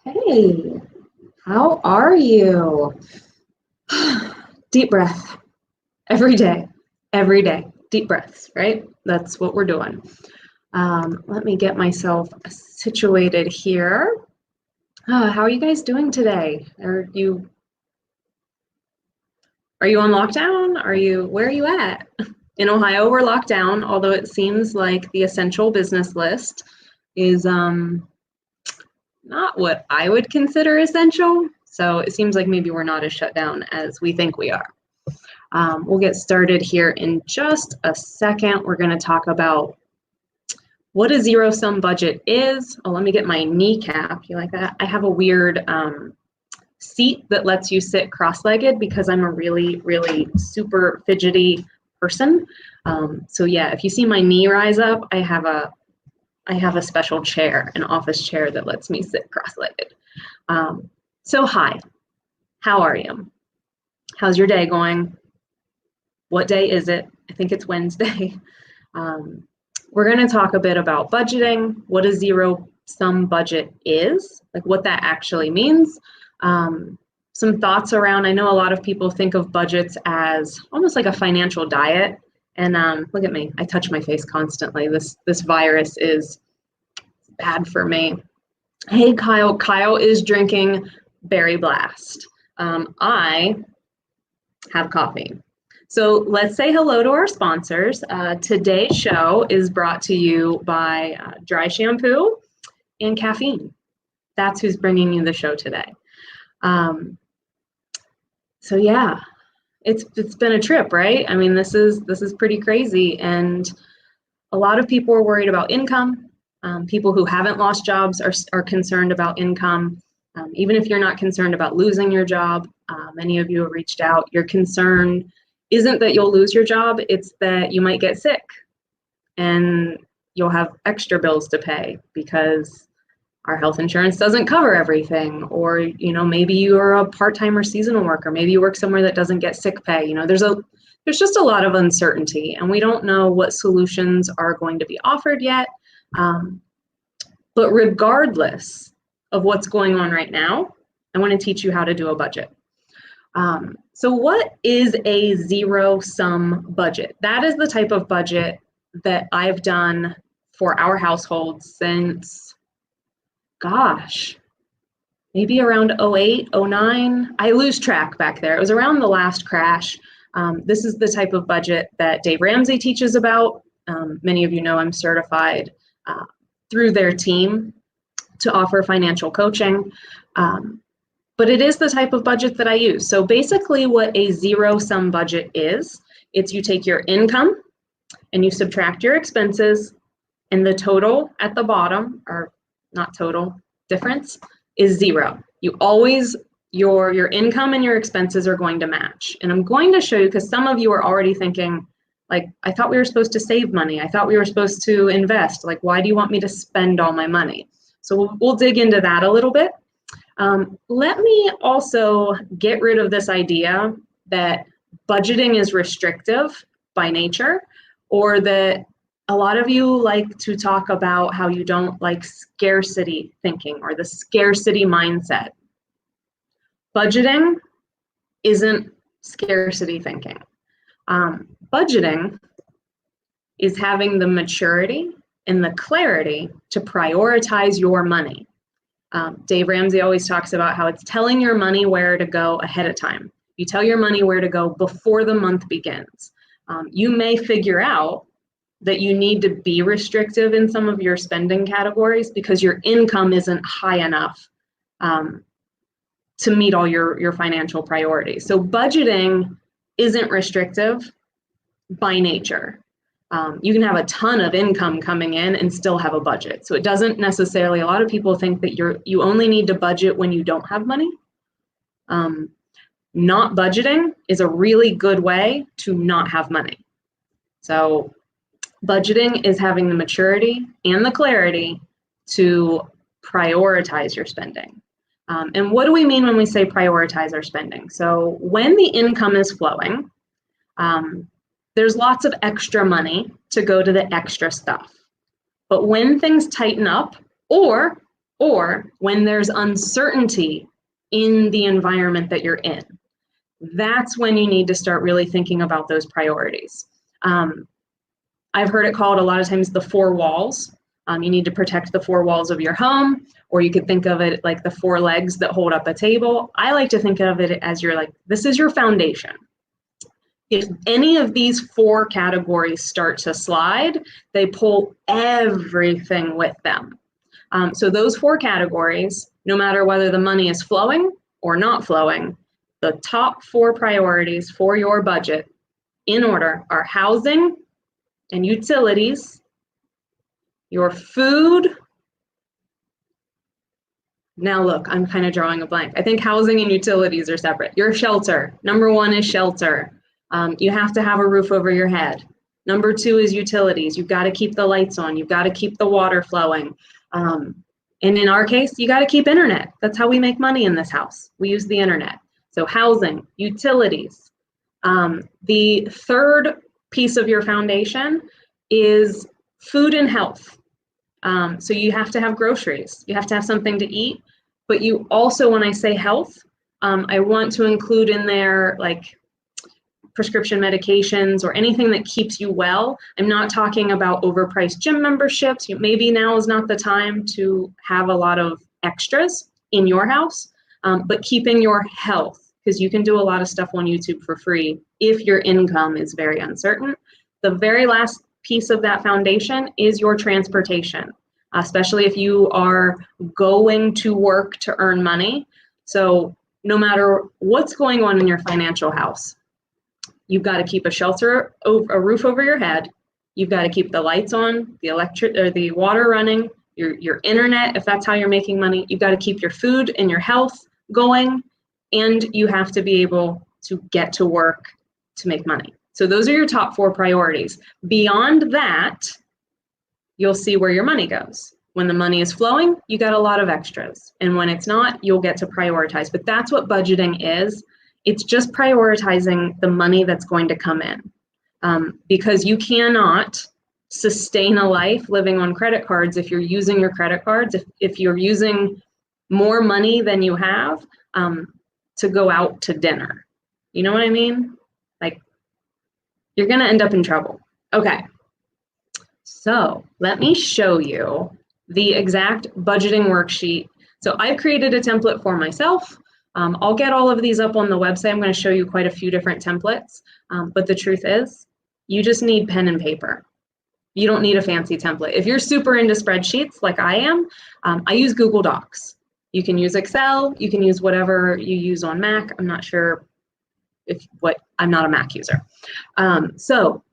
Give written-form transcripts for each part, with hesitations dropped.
Hey, how are you? Deep breath every day. Deep breaths, right? That's what we're doing. Let me get myself situated here. How are you guys doing today? Are you on lockdown? Where are you at? In Ohio, we're locked down, although it seems like the essential business list is not what I would consider essential. So it seems like maybe we're not as shut down as we think we are. We'll get started here in just a second. We're going to talk about what a zero-sum budget is. Oh, let me get my kneecap. You like that? I have a weird seat that lets you sit cross-legged because I'm a really, really super fidgety person. So yeah, if you see my knee rise up, I have a special chair, an office chair that lets me sit cross-legged. So hi, how are you? How's your day going? What day is it? I think it's Wednesday. We're going to talk a bit about budgeting, what a zero-sum budget is, like what that actually means. Some thoughts around, I know a lot of people think of budgets as almost like a financial diet. And look at me, I touch my face constantly. This virus is bad for me. Hey, Kyle. Kyle is drinking Berry Blast. I have coffee. So let's say hello to our sponsors. Today's show is brought to you by Dry Shampoo and Caffeine. That's who's bringing you the show today. So yeah, it's been a trip, right? I mean, this is pretty crazy, and a lot of people are worried about income. People who haven't lost jobs are concerned about income. Even if you're not concerned about losing your job, many of you have reached out. Your concern isn't that you'll lose your job, it's that you might get sick and you'll have extra bills to pay because our health insurance doesn't cover everything. Or, maybe you're a part-time or seasonal worker. Maybe you work somewhere that doesn't get sick pay. There's just a lot of uncertainty, and we don't know what solutions are going to be offered yet. But regardless of what's going on right now, I want to teach you how to do a budget. So what is a zero-sum budget? That is the type of budget that I've done for our household since, maybe around 08, 09. I lose track back there. It was around the last crash. This is the type of budget that Dave Ramsey teaches about. Many of you know I'm certified through their team to offer financial coaching. But it is the type of budget that I use. So basically what a zero-sum budget is, it's you take your income and you subtract your expenses, and the total at the bottom, or not total, difference, is zero. Your income and your expenses are going to match. And I'm going to show you, because some of you are already thinking, like, I thought we were supposed to save money. I thought we were supposed to invest. Like, why do you want me to spend all my money? So we'll dig into that a little bit. Let me also get rid of this idea that budgeting is restrictive by nature, or that a lot of you like to talk about how you don't like scarcity thinking or the scarcity mindset. Budgeting isn't scarcity thinking. Budgeting is having the maturity and the clarity to prioritize your money. Dave Ramsey always talks about how it's telling your money where to go ahead of time. You tell your money where to go before the month begins. You may figure out that you need to be restrictive in some of your spending categories because your income isn't high enough to meet all your financial priorities. So budgeting isn't restrictive by nature. You can have a ton of income coming in and still have a budget. So it doesn't necessarily, a lot of people think that you only need to budget when you don't have money. Not budgeting is a really good way to not have money. So budgeting is having the maturity and the clarity to prioritize your spending. And what do we mean when we say prioritize our spending? So when the income is flowing, there's lots of extra money to go to the extra stuff. But when things tighten up, or or when there's uncertainty in the environment that you're in. That's when you need to start really thinking about those priorities. I've heard it called a lot of times the four walls. You need to protect the four walls of your home, or you could think of it like the four legs that hold up a table. I like to think of it as this is your foundation. If any of these four categories start to slide, they pull everything with them. So those four categories, no matter whether the money is flowing or not flowing, the top four priorities for your budget in order are housing and utilities, your food. Now look, I'm kind of drawing a blank. I think housing and utilities are separate. Your shelter. Number one is shelter. You have to have a roof over your head. Number two is utilities. You've got to keep the lights on. You've got to keep the water flowing. And in our case, you got to keep internet. That's how we make money in this house. We use the internet. So housing, utilities. The third piece of your foundation is food and health. So you have to have groceries. You have to have something to eat. But you also, when I say health, I want to include in there like prescription medications or anything that keeps you well. I'm not talking about overpriced gym memberships. Maybe now is not the time to have a lot of extras in your house, but keeping your health, because you can do a lot of stuff on YouTube for free if your income is very uncertain. The very last piece of that foundation is your transportation, especially if you are going to work to earn money. So no matter what's going on in your financial house, you've got to keep a shelter, a roof over your head. You've got to keep the lights on, the electric or the water running, your internet, if that's how you're making money. You've got to keep your food and your health going, and you have to be able to get to work to make money. So those are your top four priorities. Beyond that, you'll see where your money goes. When the money is flowing, you got a lot of extras. And when it's not, you'll get to prioritize. But that's what budgeting is. It's just prioritizing the money that's going to come in, because you cannot sustain a life living on credit cards if you're using your credit cards, if you're using more money than you have to go out to dinner. You know what I mean? Like, you're going to end up in trouble. Okay, so let me show you the exact budgeting worksheet. So I've created a template for myself. I'll get all of these up on the website. I'm going to show you quite a few different templates, but the truth is, you just need pen and paper. You don't need a fancy template. If you're super into spreadsheets like I am, I use Google Docs. You can use Excel, you can use whatever you use on Mac. I'm not sure I'm not a Mac user. So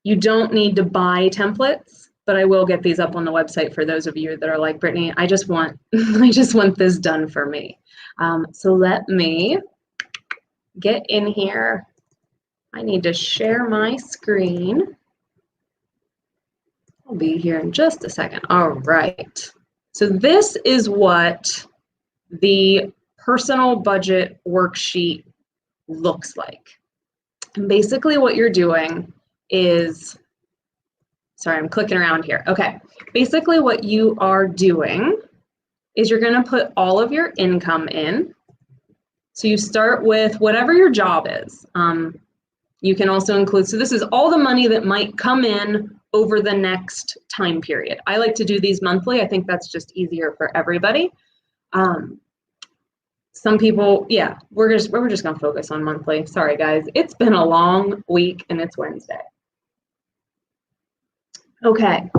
you don't need to buy templates, but I will get these up on the website for those of you that are like, Brittany, I just want this done for me. So let me get in here. I need to share my screen. I'll be here in just a second. All right. So this is what the personal budget worksheet looks like. And basically what you're doing is, sorry, I'm clicking around here. Okay. Basically what you are doing is you're going to put all of your income in. So you start with whatever your job is. You can also include, so this is all the money that might come in over the next time period. I like to do these monthly. I think that's just easier for everybody. Some people, yeah, we're just gonna focus on monthly. Sorry guys, it's been a long week and it's Wednesday. Okay,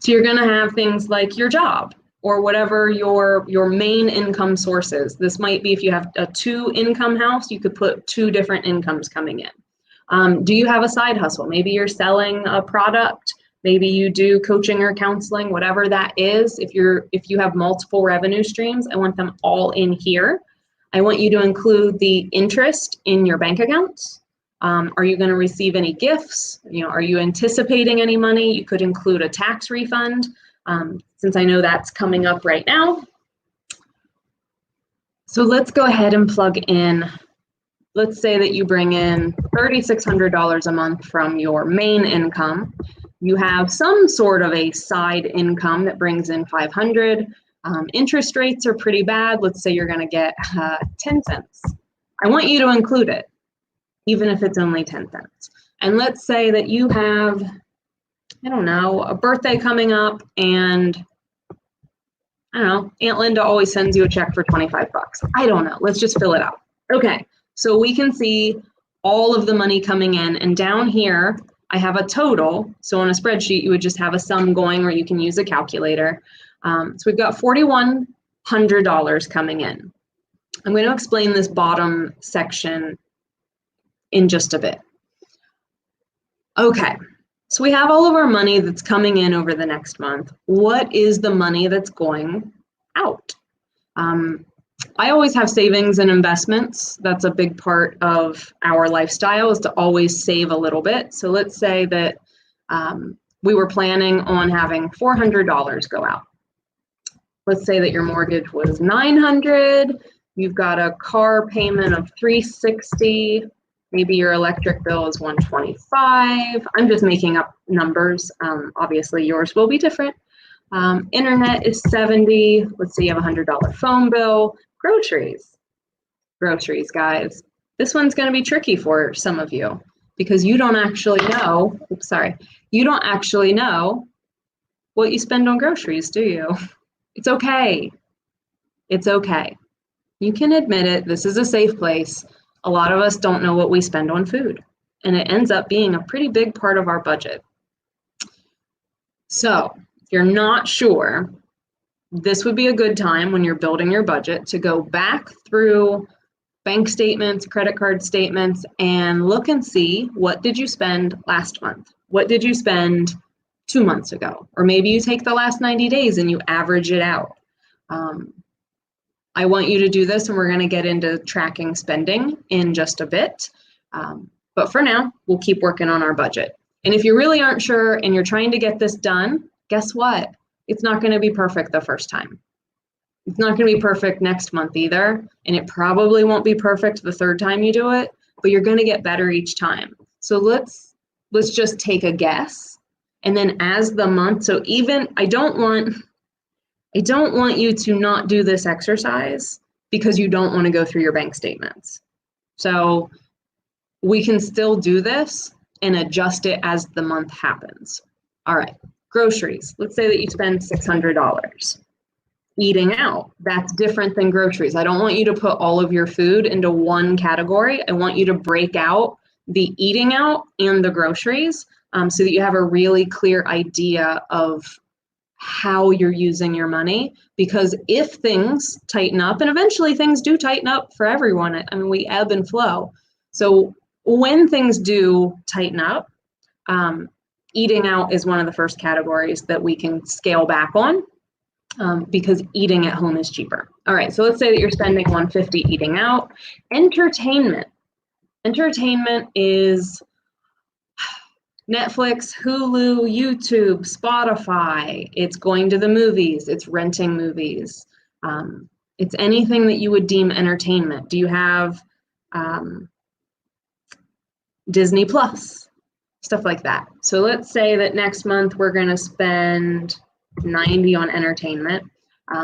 so you're gonna have things like your job or whatever your main income source is. This might be if you have a 2-income house, you could put 2 different incomes coming in. Do you have a side hustle? Maybe you're selling a product. Maybe you do coaching or counseling, whatever that is. If you have multiple revenue streams, I want them all in here. I want you to include the interest in your bank accounts. Are you going to receive any gifts? Are you anticipating any money? You could include a tax refund, since I know that's coming up right now. So let's go ahead and plug in let's say that you bring in $3,600 a month from your main income. You have some sort of a side income that brings in 500. Interest rates are pretty bad. Let's say you're going to get 10 cents. I want you to include it, even if it's only 10 cents. And let's say that you have, I don't know, a birthday coming up, and I don't know, Aunt Linda always sends you a check for 25 bucks. I don't know. Let's just fill it out. Okay, so we can see all of the money coming in, and down here I have a total. So on a spreadsheet, you would just have a sum going, or you can use a calculator. So we've got $4,100 coming in. I'm going to explain this bottom section in just a bit. Okay, so we have all of our money that's coming in over the next month. What is the money that's going out? I always have savings and investments. That's a big part of our lifestyle, is to always save a little bit. So let's say that we were planning on having $400 go out. Let's say that your mortgage was $900. You've got a car payment of $360. Maybe your electric bill is $125. I'm just making up numbers. Obviously, yours will be different. Internet is $70. Let's say you have a $100 phone bill. Groceries. Groceries, guys. This one's going to be tricky for some of you because you don't actually know. Oops, sorry. You don't actually know what you spend on groceries, do you? It's okay. It's okay. You can admit it. This is a safe place. A lot of us don't know what we spend on food, and it ends up being a pretty big part of our budget. So if you're not sure, this would be a good time when you're building your budget to go back through bank statements, credit card statements, and look and see, what did you spend last month? What did you spend 2 months ago? Or maybe you take the last 90 days and you average it out. I want you to do this, and we're going to get into tracking spending in just a bit. But for now, we'll keep working on our budget. And if you really aren't sure and you're trying to get this done, guess what? It's not going to be perfect the first time. It's not going to be perfect next month either. And it probably won't be perfect the third time you do it, but you're going to get better each time. So let's just take a guess. And then as the month, so even I don't want you to not do this exercise because you don't want to go through your bank statements. So we can still do this and adjust it as the month happens. All right, groceries. Let's say that you spend $600. Eating out, that's different than groceries. I don't want you to put all of your food into one category. I want you to break out the eating out and the groceries so that you have a really clear idea of how you're using your money, because if things tighten up, and eventually things do tighten up for everyone, I mean, we ebb and flow. So when things do tighten up, eating out is one of the first categories that we can scale back on because eating at home is cheaper. All right, so let's say that you're spending $150 eating out. Entertainment. Entertainment is Netflix, Hulu, YouTube, Spotify. It's going to the movies. It's renting movies. It's anything that you would deem entertainment. Do you have Disney Plus? Stuff like that. So let's say that next month we're going to spend $90 on entertainment.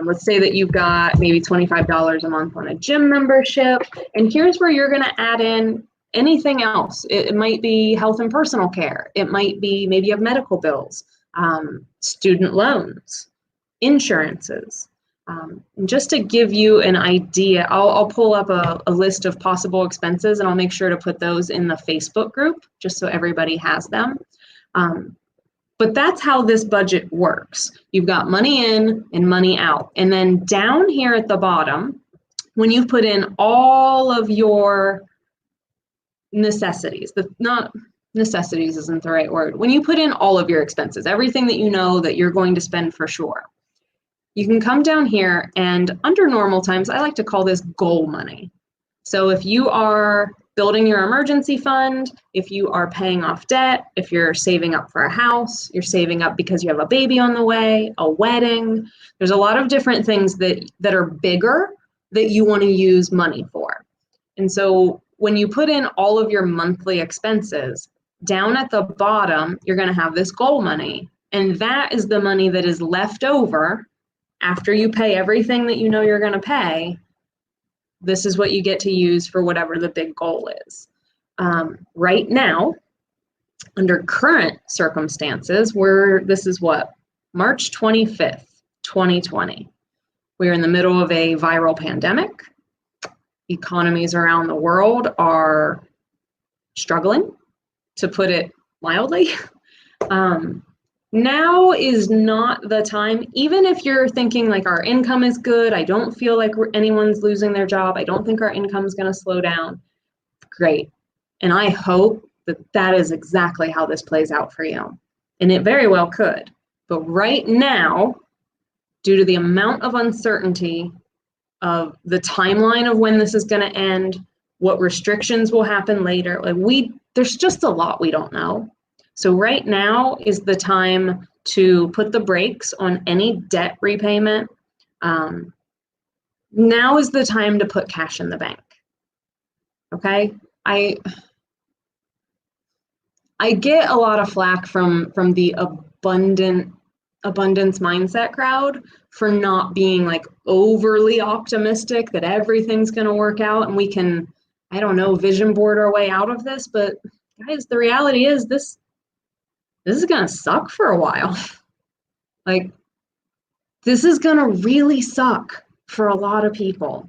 Let's say that you've got maybe $25 a month on a gym membership. And here's where you're going to add in anything else. It might be health and personal care. It might be maybe you have medical bills, student loans, insurances. And just to give you an idea, I'll pull up a list of possible expenses, and I'll make sure to put those in the Facebook group just so everybody has them. But that's how this budget works. You've got money in and money out. And then down here at the bottom, when you put in all of your necessities, not necessities isn't the right word. When you put in all of your expenses, everything that you know that you're going to spend for sure, you can come down here, and under normal times, I like to call this goal money. So if you are building your emergency fund, if you are paying off debt, if you're saving up for a house, you're saving up because you have a baby on the way, a wedding, there's a lot of different things that are bigger that you want to use money for. And so when you put in all of your monthly expenses, down at the bottom, you're going to have this goal money. And that is the money that is left over after you pay everything that you know you're going to pay. This is what you get to use for whatever the big goal is. Right now, under current circumstances, this is what? March 25th, 2020. We're in the middle of a viral pandemic. Economies around the world are struggling, to put it mildly. Now is not the time, even if you're thinking like our income is good, I don't feel like anyone's losing their job, I don't think our income is going to slow down. Great. And I hope that that is exactly how this plays out for you. And it very well could. But right now, due to the amount of uncertainty of the timeline of when this is going to end, what restrictions will happen later, there's just a lot we don't know. So right now is the time to put the brakes on any debt repayment. Now is the time to put cash in the bank. Okay? I get a lot of flack from the abundance mindset crowd for not being like overly optimistic that everything's going to work out and we can, I don't know, vision board our way out of this. But guys, the reality is this is going to suck for a while. Like, this is going to really suck for a lot of people.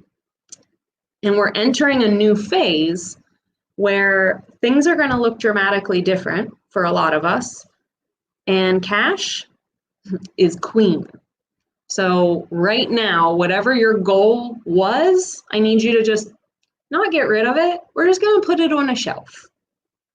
And we're entering a new phase where things are going to look dramatically different for a lot of us. And cash is queen. So right now, whatever your goal was, I need you to just not get rid of it. We're just going to put it on a shelf.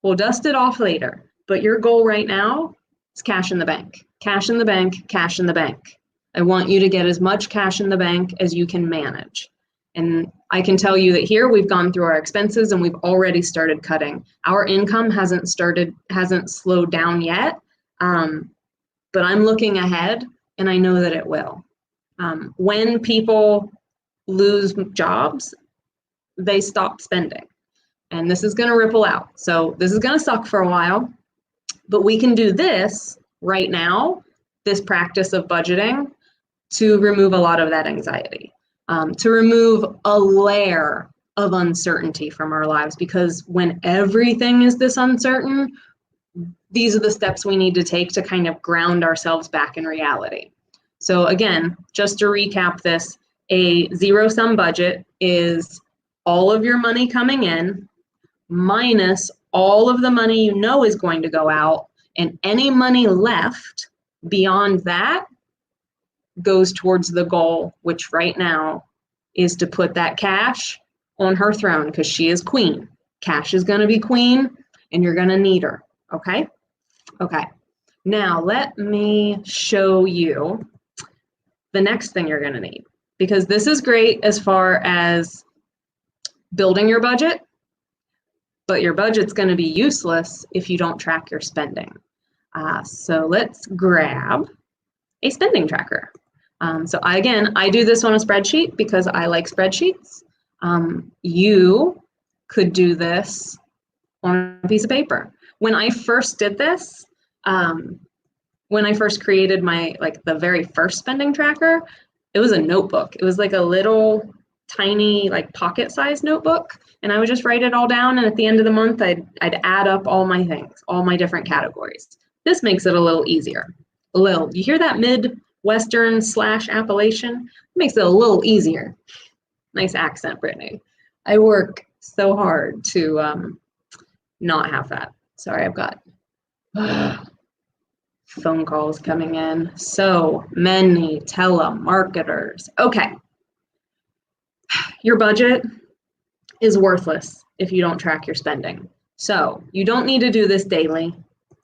We'll dust it off later. But your goal right now is cash in the bank. Cash in the bank, cash in the bank. I want you to get as much cash in the bank as you can manage. And I can tell you that here we've gone through our expenses and we've already started cutting. Our income hasn't slowed down yet, but I'm looking ahead and I know that it will. When people lose jobs, they stop spending. And this is going to ripple out. So this is going to suck for a while, but we can do this right now, this practice of budgeting, to remove a lot of that anxiety, to remove a layer of uncertainty from our lives. Because when everything is this uncertain, these are the steps we need to take to kind of ground ourselves back in reality. So again, just to recap this, a zero-sum budget is all of your money coming in minus all of the money you know is going to go out, and any money left beyond that goes towards the goal, which right now is to put that cash on her throne, because she is queen. Cash is going to be queen, and you're going to need her. Okay? Okay. Now let me show you the next thing you're going to need, because this is great as far as building your budget, but your budget's going to be useless if you don't track your spending. So let's grab a spending tracker. So I do this on a spreadsheet because I like spreadsheets. You could do this on a piece of paper. When I first did this, when I first created the very first spending tracker, it was a notebook. It was like a little tiny pocket-sized notebook, and I would just write it all down, and at the end of the month, I'd add up all my things, all my different categories. This makes it a little easier. You hear that Midwestern / Appalachian? It makes it a little easier. Nice accent, Brittany. I work so hard to not have that. Sorry, I've got phone calls coming in. So many telemarketers. Okay. Your budget is worthless if you don't track your spending. So you don't need to do this daily.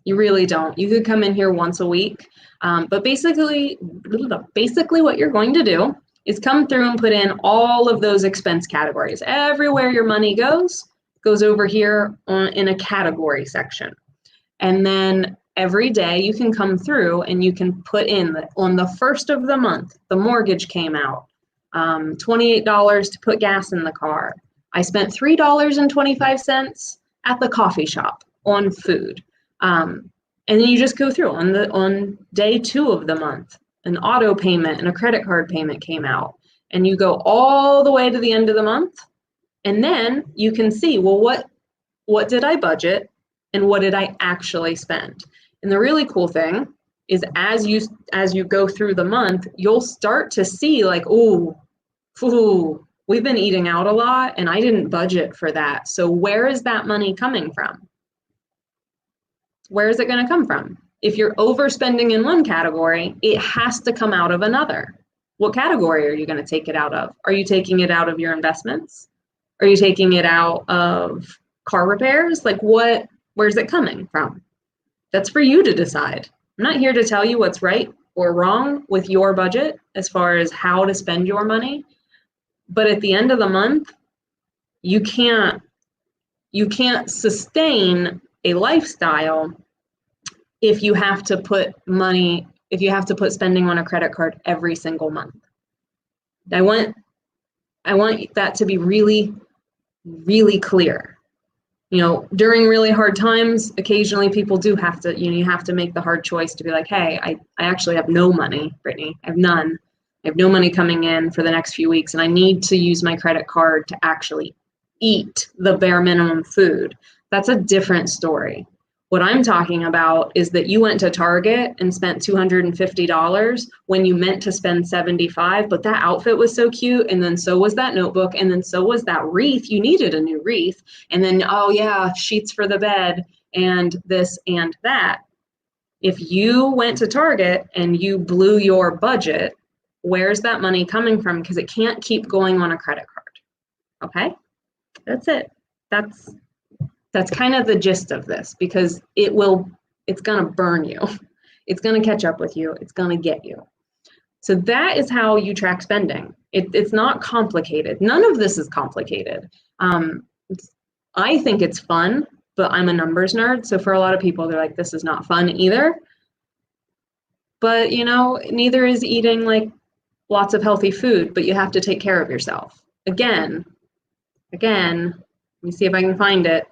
You really don't. You could come in here once a week. But basically what you're going to do is come through and put in all of those expense categories. Everywhere your money goes over here in a category section. And then every day you can come through and you can put in on the first of the month, the mortgage came out, $28 to put gas in the car. I spent $3.25 at the coffee shop on food. And then you just go through on day 2 of the month, an auto payment and a credit card payment came out, and you go all the way to the end of the month, and then you can see, well, what did I budget and what did I actually spend? And the really cool thing is as you go through the month, you'll start to see like, ooh, we've been eating out a lot and I didn't budget for that. So where is that money coming from? Where is it going to come from? If you're overspending in one category, it has to come out of another. What category are you going to take it out of? Are you taking it out of your investments? Are you taking it out of car repairs? Like where's it coming from? That's for you to decide. I'm not here to tell you what's right or wrong with your budget as far as how to spend your money. But at the end of the month, you can't sustain a lifestyle if you have to put spending on a credit card every single month. I want that to be really, really clear. You know, during really hard times, occasionally people do have to, you have to make the hard choice to be like, hey, I actually have no money, Brittany. I have none. I have no money coming in for the next few weeks, and I need to use my credit card to actually eat the bare minimum food. That's a different story. What I'm talking about is that you went to Target and spent $250 when you meant to spend $75, but that outfit was so cute, and then so was that notebook, and then so was that wreath. You needed a new wreath, and then, oh yeah, sheets for the bed, and this and that. If you went to Target and you blew your budget, where's that money coming from? Because it can't keep going on a credit card. Okay? That's it. That's kind of the gist of this, because it's going to burn you. It's going to catch up with you. It's going to get you. So that is how you track spending. It's not complicated. None of this is complicated. I think it's fun, but I'm a numbers nerd. So for a lot of people, they're like, this is not fun either. But, neither is eating like lots of healthy food, but you have to take care of yourself. Again, let me see if I can find it.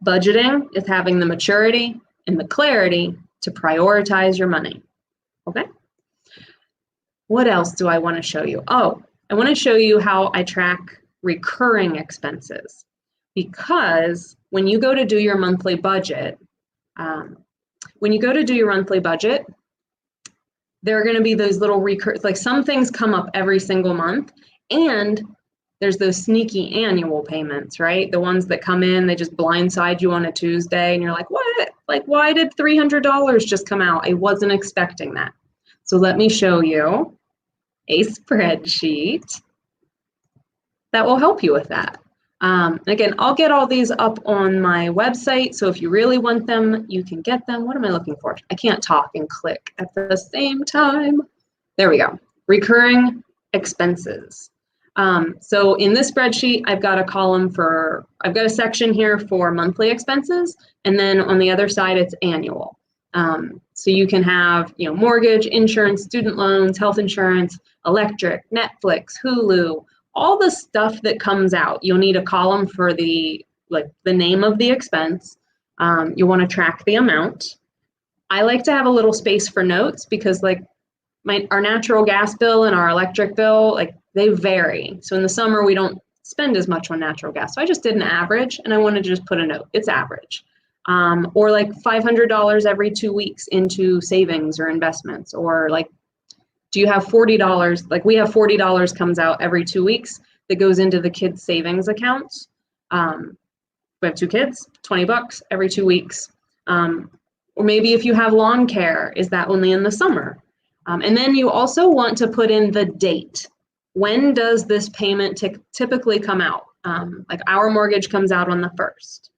Budgeting is having the maturity and the clarity to prioritize your money. Okay? What else do I want to show you? Oh, I want to show you how I track recurring expenses. Because when you go to do your monthly budget, there are going to be those little like some things come up every single month, and there's those sneaky annual payments, right? The ones that come in, they just blindside you on a Tuesday, and you're like, what? Like, why did $300 just come out? I wasn't expecting that. So let me show you a spreadsheet that will help you with that. Again, I'll get all these up on my website, so if you really want them, you can get them. What am I looking for? I can't talk and click at the same time. There we go. Recurring expenses. So in this spreadsheet, I've got a section here for monthly expenses, and then on the other side, it's annual. So you can have, mortgage, insurance, student loans, health insurance, electric, Netflix, Hulu, all the stuff that comes out. You'll need a column for the name of the expense. You want to track the amount. I like to have a little space for notes because our natural gas bill and our electric bill, they vary. So in the summer, we don't spend as much on natural gas. So I just did an average, and I wanted to just put a note. It's average. Or $500 every 2 weeks into savings or investments. Or do you have $40? We have $40 comes out every 2 weeks that goes into the kids' savings accounts. We have 2 kids, $20 every 2 weeks. Or maybe if you have lawn care, is that only in the summer? And then you also want to put in the date. When does this payment typically come out? Our mortgage comes out on the 1st.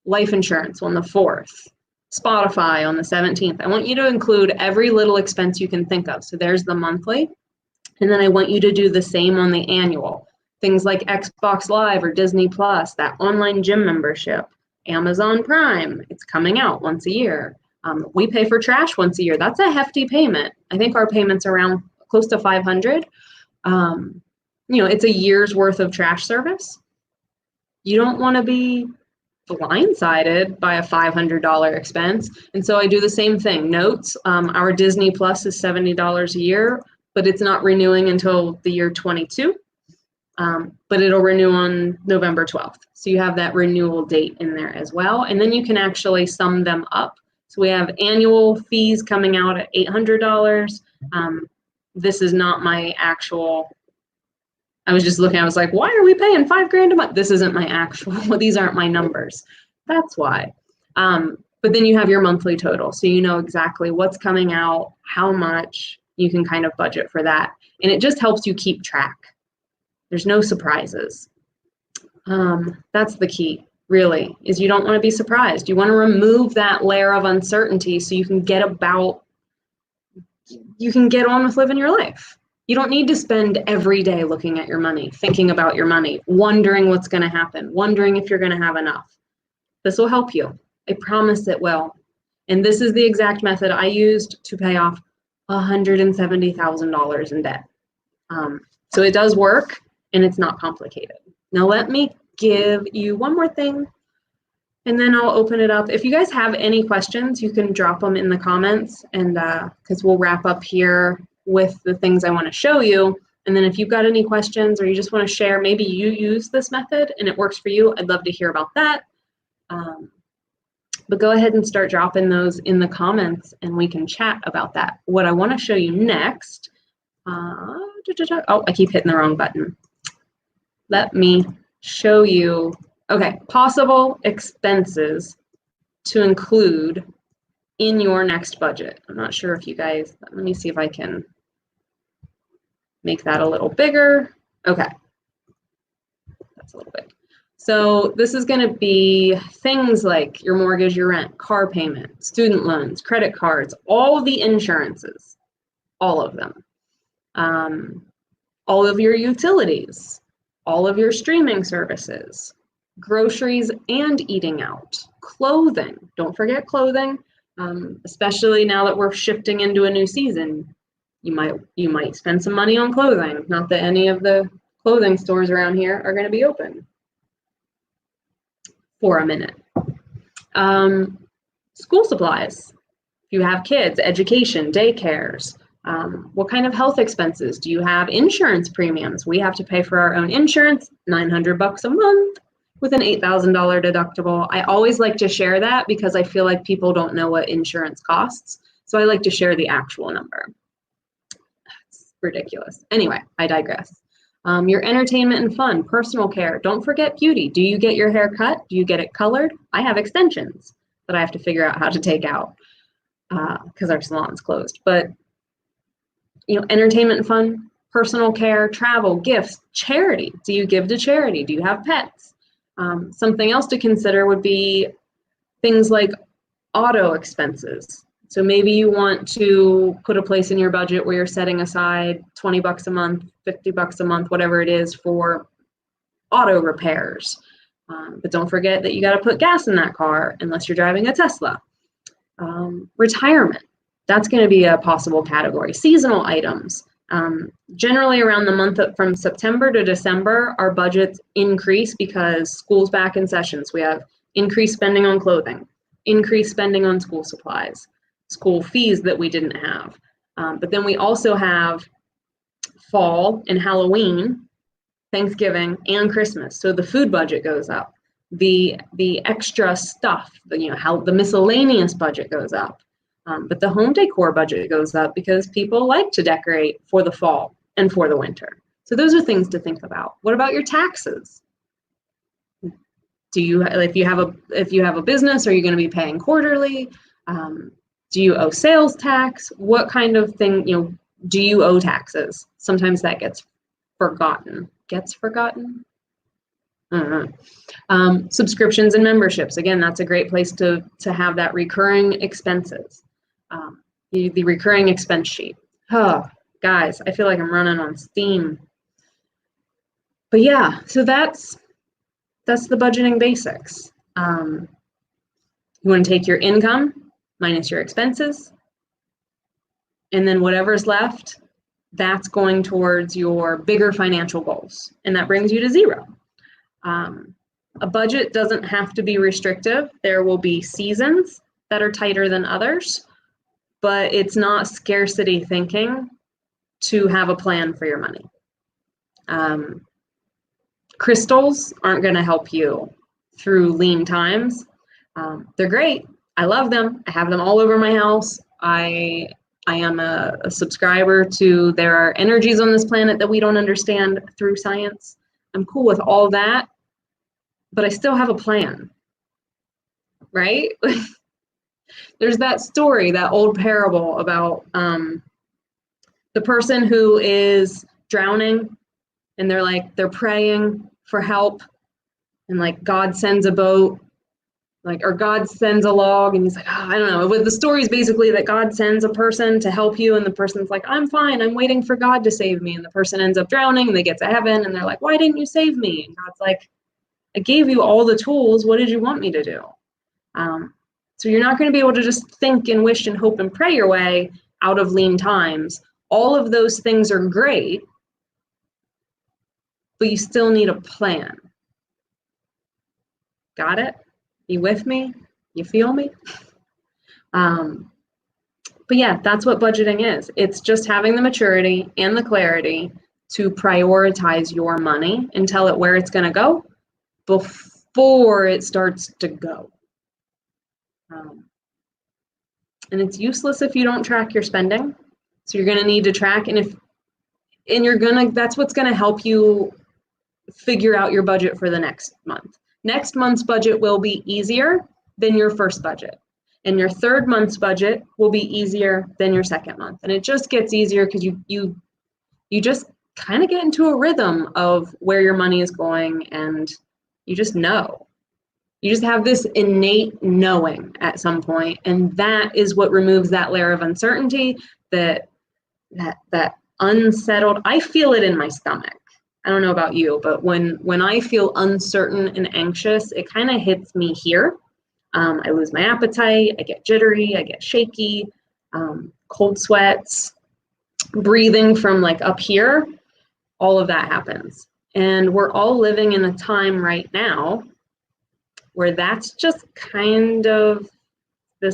Life insurance on the 4th. Spotify on the 17th. I want you to include every little expense you can think of. So there's the monthly. And then I want you to do the same on the annual. Things like Xbox Live or Disney Plus, that online gym membership, Amazon Prime, it's coming out once a year. We pay for trash once a year. That's a hefty payment. I think our payment's around close to $500. it's a year's worth of trash service. You don't want to be blindsided by a $500 expense. And so I do the same thing. Notes, our Disney Plus is $70 a year, but it's not renewing until the year 22. But it'll renew on November 12th. So you have that renewal date in there as well. And then you can actually sum them up. So we have annual fees coming out at $800. This is not my actual, I was just looking, I was like, why are we paying $5,000 a month? This isn't my actual, these aren't my numbers. That's why. But then you have your monthly total. So you know exactly what's coming out, how much, you can kind of budget for that. And it just helps you keep track. There's no surprises. That's the key, really, is you don't want to be surprised. You want to remove that layer of uncertainty so you can get on with living your life. You don't need to spend every day looking at your money, thinking about your money, wondering what's going to happen, wondering if you're going to have enough. This will help you. I promise it will. And this is the exact method I used to pay off $170,000 in debt. So it does work. And it's not complicated. Now let me give you one more thing, and then I'll open it up. If you guys have any questions, you can drop them in the comments, and because we'll wrap up here with the things I want to show you. And then if you've got any questions or you just want to share, maybe you use this method and it works for you, I'd love to hear about that. But go ahead and start dropping those in the comments and we can chat about that. What I want to show you next, oh, I keep hitting the wrong button. Let me show you, okay, possible expenses to include in your next budget. I'm not sure if you guys, let me see if I can make that a little bigger. Okay, that's a little big. So this is going to be things like your mortgage, your rent, car payment, student loans, credit cards, all of the insurances, all of them, all of your utilities, all of your streaming services, groceries and eating out, clothing. Don't forget clothing, especially now that we're shifting into a new season. You might spend some money on clothing. Not that any of the clothing stores around here are going to be open for a minute. School supplies. If you have kids, education, daycares. What kind of health expenses? Do you have insurance premiums? We have to pay for our own insurance, $900 a month with an $8,000 deductible. I always like to share that because I feel like people don't know what insurance costs. So I like to share the actual number. It's ridiculous. Anyway, I digress. Your entertainment and fun, personal care. Don't forget beauty. Do you get your hair cut? Do you get it colored? I have extensions that I have to figure out how to take out because our salon's closed. But entertainment and fun, personal care, travel, gifts, charity. Do you give to charity? Do you have pets? Something else to consider would be things like auto expenses. So maybe you want to put a place in your budget where you're setting aside $20 a month, $50 a month, whatever it is for auto repairs. But don't forget that you got to put gas in that car unless you're driving a Tesla. Retirement. That's going to be a possible category. Seasonal items. Generally around the month from September to December, our budgets increase because school's back in session. So we have increased spending on clothing, increased spending on school supplies, school fees that we didn't have. But then we also have fall and Halloween, Thanksgiving, and Christmas. So the food budget goes up. The extra stuff, how the miscellaneous budget goes up. But the home decor budget goes up because people like to decorate for the fall and for the winter. So those are things to think about. What about your taxes? If you have a business, are you going to be paying quarterly? Do you owe sales tax? What kind of thing, do you owe taxes? Sometimes that gets forgotten. Subscriptions and memberships. Again, that's a great place to have that recurring expenses. The recurring expense sheet. Oh, guys, I feel like I'm running on steam. But yeah, so that's the budgeting basics. You want to take your income minus your expenses, and then whatever's left, that's going towards your bigger financial goals, and that brings you to zero. A budget doesn't have to be restrictive. There will be seasons that are tighter than others, but it's not scarcity thinking to have a plan for your money. Crystals aren't going to help you through lean times. They're great. I love them. I have them all over my house. I am a subscriber to there are energies on this planet that we don't understand through science. I'm cool with all that, but I still have a plan, right? There's that story, that old parable about the person who is drowning and they're praying for help, and like God sends a boat, or God sends a log, and he's like, oh, I don't know. But the story is basically that God sends a person to help you, and the person's like, I'm fine, I'm waiting for God to save me. And the person ends up drowning, and they get to heaven, and they're like, why didn't you save me? And God's like, I gave you all the tools. What did you want me to do? So you're not going to be able to just think and wish and hope and pray your way out of lean times. All of those things are great, but you still need a plan. Got it? You with me? You feel me? But yeah, that's what budgeting is. It's just having the maturity and the clarity to prioritize your money and tell it where it's going to go before it starts to go. And it's useless if you don't track your spending. So you're going to need to track, that's what's going to help you figure out your budget for the next month. Next month's budget will be easier than your first budget. And your third month's budget will be easier than your second month. And it just gets easier because you just kind of get into a rhythm of where your money is going, and you just know. You just have this innate knowing at some point, and that is what removes that layer of uncertainty, that unsettled. I feel it in my stomach. I don't know about you, but when I feel uncertain and anxious, it kind of hits me here. I lose my appetite, I get jittery, I get shaky, cold sweats, breathing from like up here, all of that happens. And we're all living in a time right now where that's just kind of the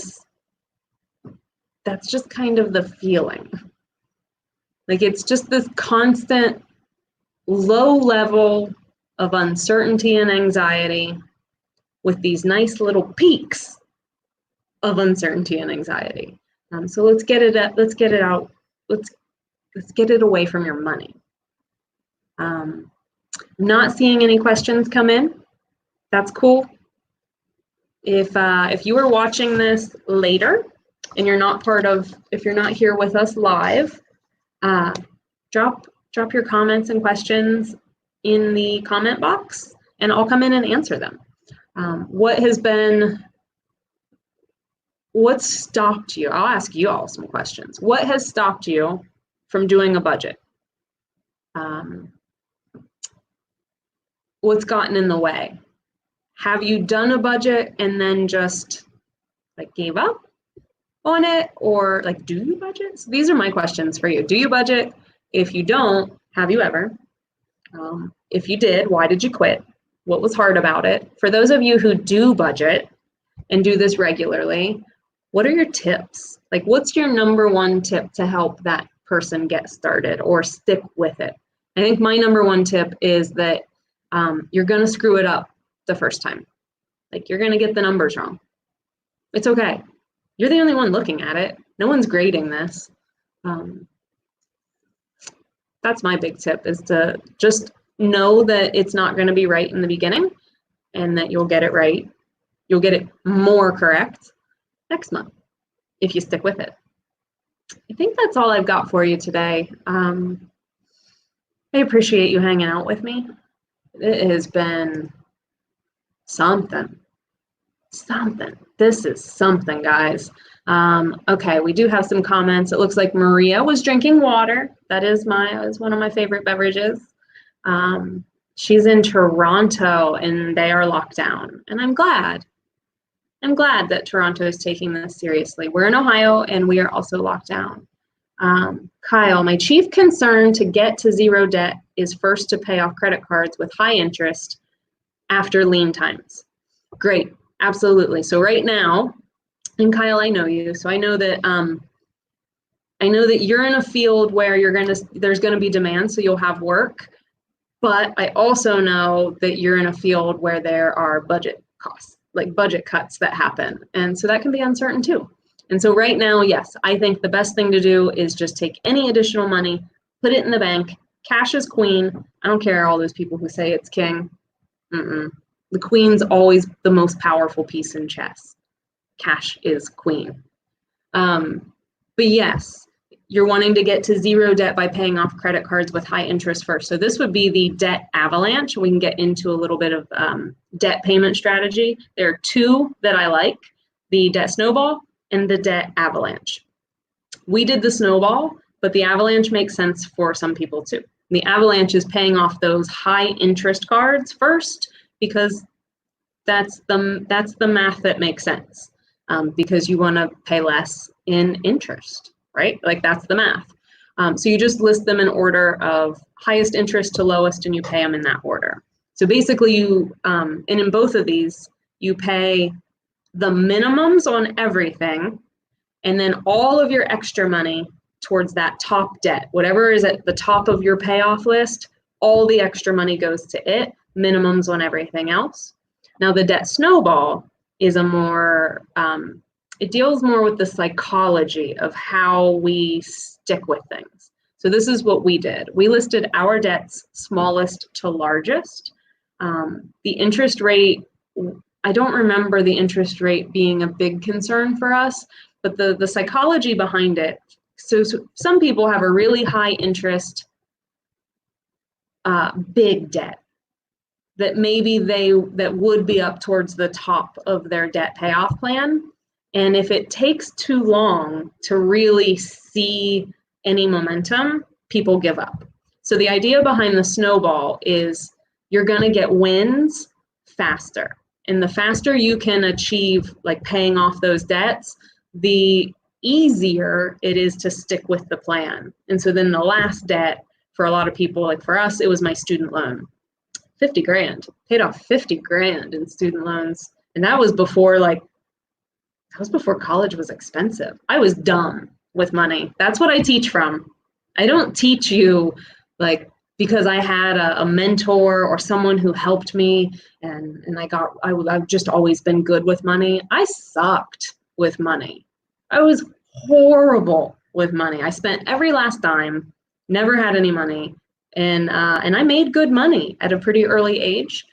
feeling. Like it's just this constant low level of uncertainty and anxiety with these nice little peaks of uncertainty and anxiety. So let's get it out. Let's get it away from your money. Not seeing any questions come in. That's cool. If you are watching this later and if you're not here with us live, drop your comments and questions in the comment box, and I'll come in and answer them. What stopped you? I'll ask you all some questions. What has stopped you from doing a budget? What's gotten in the way? Have you done a budget and then just like gave up on it, or like do you budget? So these are my questions for you. Do you budget? If you don't, have you ever? If you did, why did you quit? What was hard about it? For those of you who do budget and do this regularly, what are your tips? Like, what's your number one tip to help that person get started or stick with it? I think my number one tip is that you're going to screw it up the first time. Like, you're going to get the numbers wrong. It's okay. You're the only one looking at it. No one's grading this. That's my big tip, is to just know that it's not going to be right in the beginning, and that you'll get it right. You'll get it more correct next month if you stick with it. I think that's all I've got for you today. I appreciate you hanging out with me. It has been something. This is something, guys. Okay, we do have some comments. It looks like Maria was drinking water. That is one of my favorite beverages. She's in Toronto and they are locked down, and I'm glad that Toronto is taking this seriously. We're in Ohio and we are also locked down. Kyle, my chief concern to get to zero debt is first to pay off credit cards with high interest after lean times. Great, absolutely. So right now, and Kyle, I know you, so I know that you're in a field where there's gonna be demand, so you'll have work. But I also know that you're in a field where there are budget costs, like budget cuts that happen, and so that can be uncertain too. And so right now, yes, I think the best thing to do is just take any additional money, put it in the bank. Cash is queen. I don't care all those people who say it's king. The queen's always the most powerful piece in chess. Cash is queen. But yes, you're wanting to get to zero debt by paying off credit cards with high interest first. So this would be the debt avalanche. We can get into a little bit of debt payment strategy. There are two that I like, the debt snowball and the debt avalanche. We did the snowball, but the avalanche makes sense for some people too. The avalanche is paying off those high interest cards first because that's the math that makes sense, because you want to pay less in interest, right? Like that's the math. So you just list them in order of highest interest to lowest, and you pay them in that order. So basically you, and in both of these, you pay the minimums on everything, and then all of your extra money towards that top debt. Whatever is at the top of your payoff list, all the extra money goes to it, minimums on everything else. Now the debt snowball is a more, it deals more with the psychology of how we stick with things. So this is what we did. We listed our debts smallest to largest. The interest rate, I don't remember the interest rate being a big concern for us, but the psychology behind it. So some people have a really high interest, big debt that maybe that would be up towards the top of their debt payoff plan. And if it takes too long to really see any momentum, people give up. So the idea behind the snowball is you're going to get wins faster. And the faster you can achieve like paying off those debts, the easier it is to stick with the plan. And so then the last debt for a lot of people, like for us, it was my student loan. 50 grand, paid off 50 grand in student loans. And that was before college was expensive. I was dumb with money. That's what I teach from. I don't teach you like because I had a mentor or someone who helped me and I've just always been good with money. I sucked with money. I was horrible with money. I spent every last dime, never had any money. And I made good money at a pretty early age,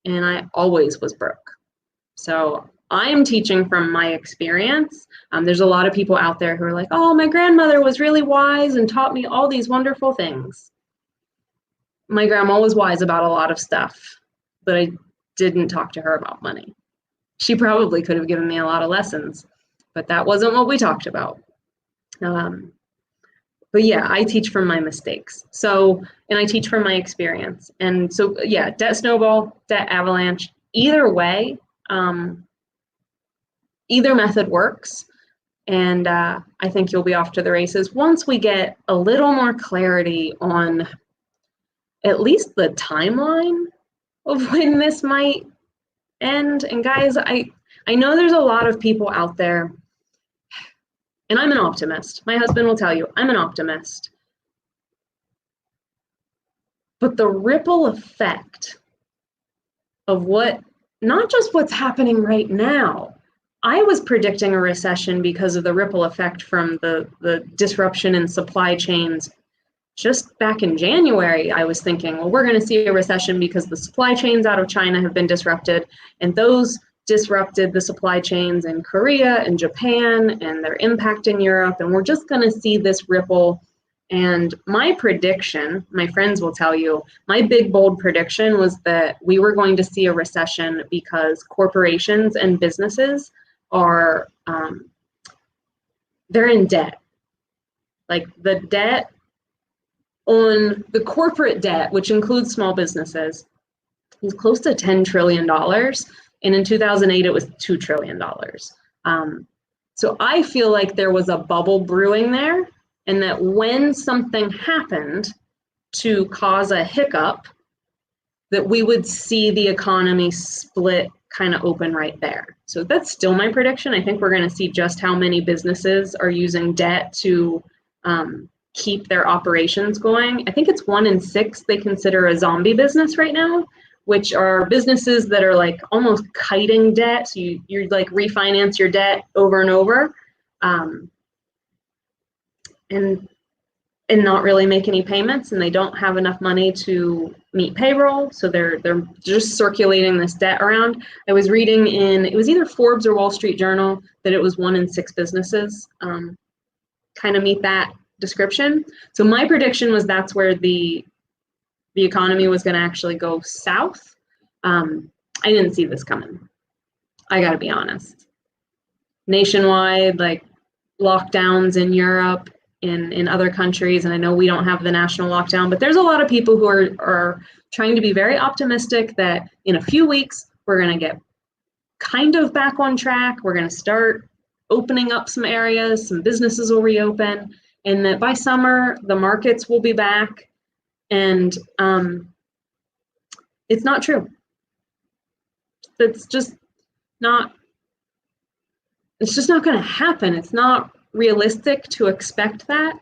and I always was broke. So I'm teaching from my experience. There's a lot of people out there who are like, oh, my grandmother was really wise and taught me all these wonderful things. My grandma was wise about a lot of stuff, but I didn't talk to her about money. She probably could have given me a lot of lessons, but that wasn't what we talked about. But yeah, I teach from my mistakes. So, and I teach from my experience. And so, yeah, debt snowball, debt avalanche, either way, either method works. And I think you'll be off to the races once we get a little more clarity on at least the timeline of when this might end. And guys, I know there's a lot of people out there. And I'm an optimist. My husband will tell you, I'm an optimist. But the ripple effect of not just what's happening right now. I was predicting a recession because of the ripple effect from the disruption in supply chains. Just back in January, I was thinking, well, we're going to see a recession because the supply chains out of China have been disrupted, and those disrupted the supply chains in Korea and Japan and their impact in Europe. And we're just going to see this ripple. And my prediction, my friends will tell you, my big, bold prediction was that we were going to see a recession because corporations and businesses are, they're in debt. Like the debt on the corporate debt, which includes small businesses, is close to $10 trillion. And in 2008, it was $2 trillion. So I feel like there was a bubble brewing there. and that when something happened to cause a hiccup, that we would see the economy split kind of open right there. So that's still my prediction. I think we're going to see just how many businesses are using debt to keep their operations going. I think it's 1 in 6 they consider a zombie business right now, which are businesses that are like almost kiting debt. So you like refinance your debt over and over, and not really make any payments, and they don't have enough money to meet payroll, so they're just circulating this debt around. I was reading it was either Forbes or Wall Street Journal that it was 1 in 6 businesses kind of meet that description. So my prediction was that's where the economy was going to actually go south. I didn't see this coming. I got to be honest. Nationwide, like lockdowns in Europe, in other countries, and I know we don't have the national lockdown, but there's a lot of people who are trying to be very optimistic that in a few weeks we're going to get kind of back on track. We're going to start opening up some areas, some businesses will reopen, and that by summer the markets will be back. And it's not true. It's just not going to happen. It's not realistic to expect that,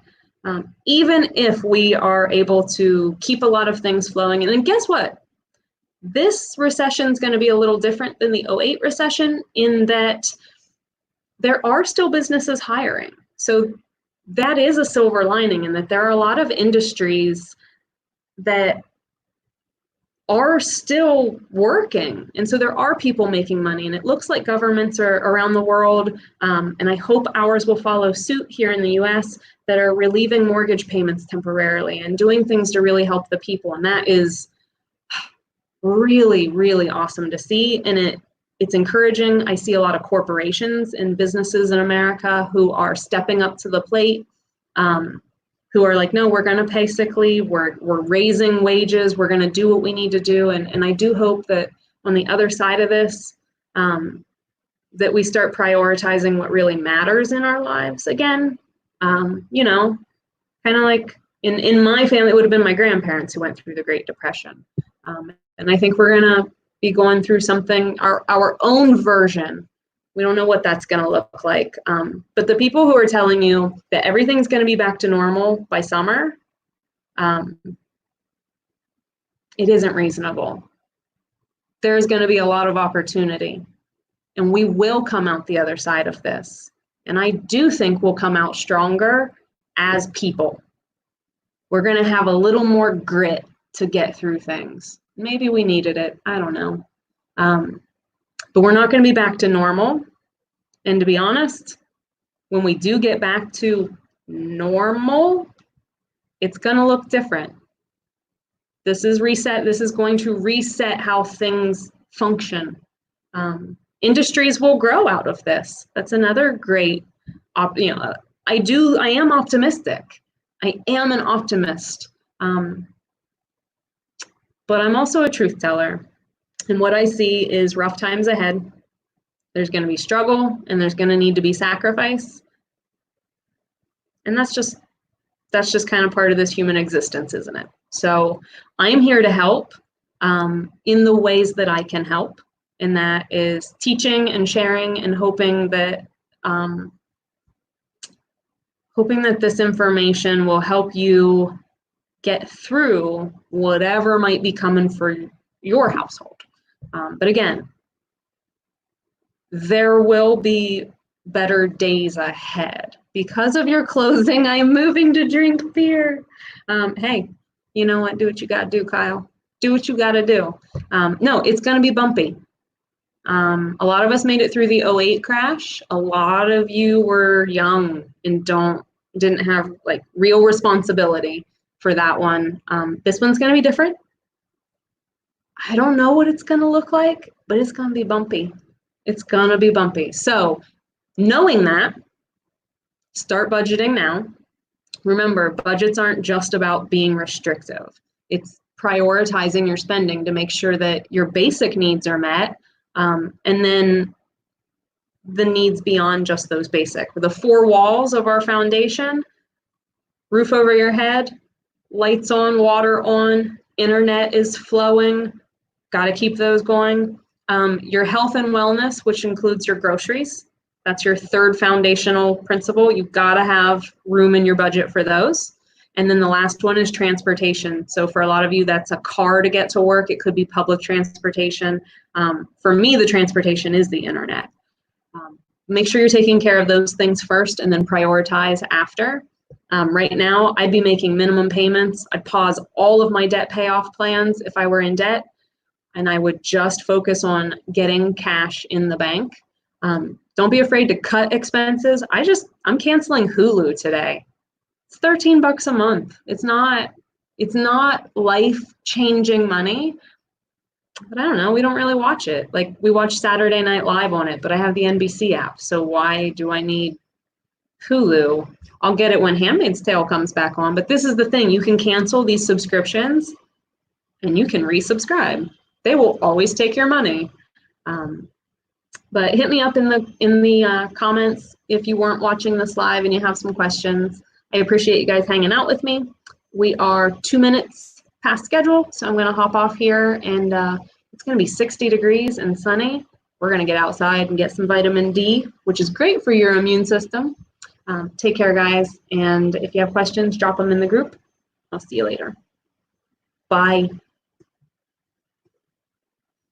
even if we are able to keep a lot of things flowing. And then guess what? This recession is going to be a little different than the 2008 recession in that there are still businesses hiring. So that is a silver lining, in that there are a lot of industries that are still working. And so there are people making money, and it looks like governments are around the world, and I hope ours will follow suit here in the US, that are relieving mortgage payments temporarily and doing things to really help the people. And that is really, really awesome to see. And it's encouraging. I see a lot of corporations and businesses in America who are stepping up to the plate, who are like, no, we're going to pay sick leave, we're raising wages, we're going to do what we need to do. And I do hope that on the other side of this, that we start prioritizing what really matters in our lives again. You know, kind of like in my family, it would have been my grandparents who went through the Great Depression. And I think we're going to be going through something, our own version. We don't know what that's going to look like. But the people who are telling you that everything's going to be back to normal by summer, it isn't reasonable. There's going to be a lot of opportunity, and we will come out the other side of this. And I do think we'll come out stronger as people. We're going to have a little more grit to get through things. Maybe we needed it. I don't know. But we're not going to be back to normal. And to be honest, when we do get back to normal, it's going to look different. This is reset. This is going to reset how things function. Industries will grow out of this. That's another great, I am optimistic. I am an optimist. But I'm also a truth teller. And what I see is rough times ahead. There's going to be struggle, and there's going to need to be sacrifice. And that's just kind of part of this human existence, isn't it? So I'm here to help in the ways that I can help. And that is teaching and sharing and hoping that this information will help you get through whatever might be coming for your household. But again, there will be better days ahead. Because of your closing, I'm moving to drink beer. Hey, you know what? Do what you got to do, Kyle. Do what you got to do. No, it's going to be bumpy. A lot of us made it through the 2008 crash. A lot of you were young and didn't have like real responsibility for that one. This one's going to be different. I don't know what it's going to look like, but it's going to be bumpy. It's going to be bumpy. So knowing that, start budgeting now. Remember, budgets aren't just about being restrictive. It's prioritizing your spending to make sure that your basic needs are met, and then the needs beyond just those basic. The 4 walls of our foundation, roof over your head, lights on, water on, internet is flowing, got to keep those going. Your health and wellness, which includes your groceries, that's your third foundational principle. You've got to have room in your budget for those. And then the last one is transportation. So for a lot of you, that's a car to get to work. It could be public transportation. For me, the transportation is the internet. Make sure you're taking care of those things first and then prioritize after. Right now, I'd be making minimum payments. I'd pause all of my debt payoff plans if I were in debt, and I would just focus on getting cash in the bank. Don't be afraid to cut expenses. I'm canceling Hulu today. It's $13 a month. It's not life-changing money, but I don't know, we don't really watch it. Like, we watch Saturday Night Live on it, but I have the NBC app, so why do I need Hulu? I'll get it when Handmaid's Tale comes back on, but this is the thing, you can cancel these subscriptions and you can resubscribe. They will always take your money. But hit me up in the comments if you weren't watching this live and you have some questions. I appreciate you guys hanging out with me. We are 2 minutes past schedule, so I'm gonna hop off here, and it's gonna be 60 degrees and sunny. We're gonna get outside and get some vitamin D, which is great for your immune system. Take care, guys, and if you have questions, drop them in the group. I'll see you later. Bye.